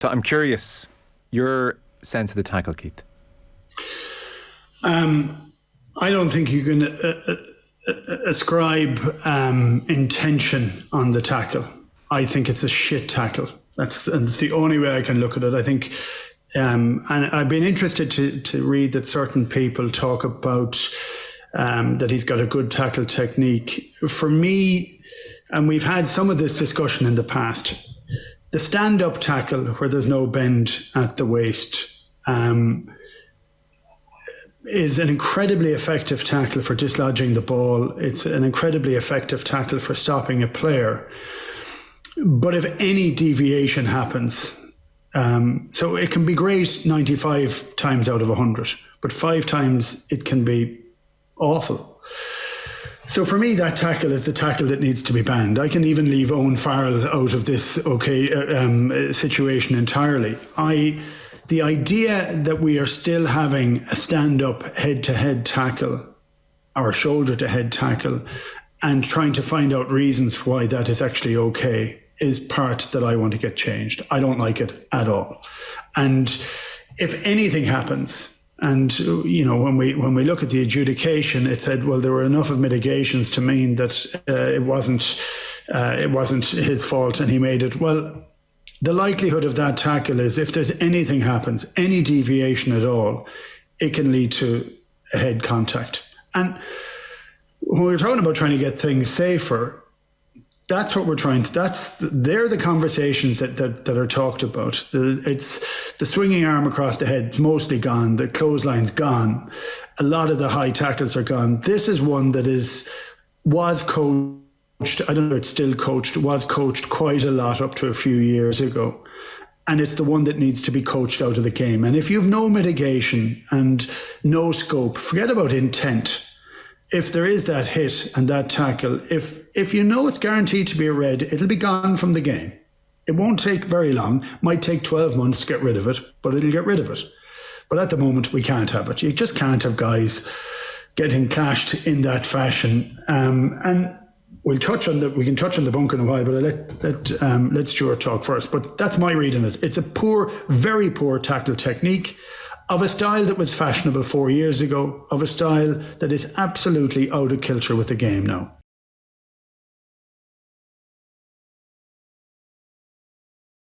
So I'm curious, your sense of the tackle, Keith? I don't think you can ascribe intention on the tackle. I think it's a shit tackle. That's the only way I can look at it. I think, and I've been interested to read that certain people talk about that he's got a good tackle technique. For me, and we've had some of this discussion in the past, the stand-up tackle where there's no bend at the waist is an incredibly effective tackle for dislodging the ball. It's an incredibly effective tackle for stopping a player. But if any deviation happens, so it can be great 95 times out of 100, but 5 times it can be awful. So for me, that tackle is the tackle that needs to be banned. I can even leave Owen Farrell out of this situation entirely. The idea that we are still having a stand-up head-to-head tackle or shoulder-to-head tackle and trying to find out reasons for why that is actually okay is part that I want to get changed. I don't like it at all. And if anything happens, and you know, when we look at the adjudication, it said, well, there were enough of mitigations to mean that it wasn't his fault and he made it. Well, the likelihood of that tackle is if there's anything happens, any deviation at all, it can lead to a head contact. And when we're talking about trying to get things safer, that's what we're trying to, they're the conversations that are talked about. It's the swinging arm across the head, mostly gone. The clothesline's gone. A lot of the high tackles are gone. This is one that was coached. I don't know if it's still coached. Was coached quite a lot up to a few years ago. And it's the one that needs to be coached out of the game. And if you've no mitigation and no scope, forget about intent. If there is that hit and that tackle, if you know it's guaranteed to be a red, it'll be gone from the game. It won't take very long. Might take 12 months to get rid of it, but it'll get rid of it. But at the moment, we can't have it. You just can't have guys getting clashed in that fashion. And we can touch on the bunker in a while, but I'll let Stuart talk first. But that's my reading of it. It's a poor, very poor tackle technique of a style that was fashionable 4 years ago, of a style that is absolutely out of kilter with the game now.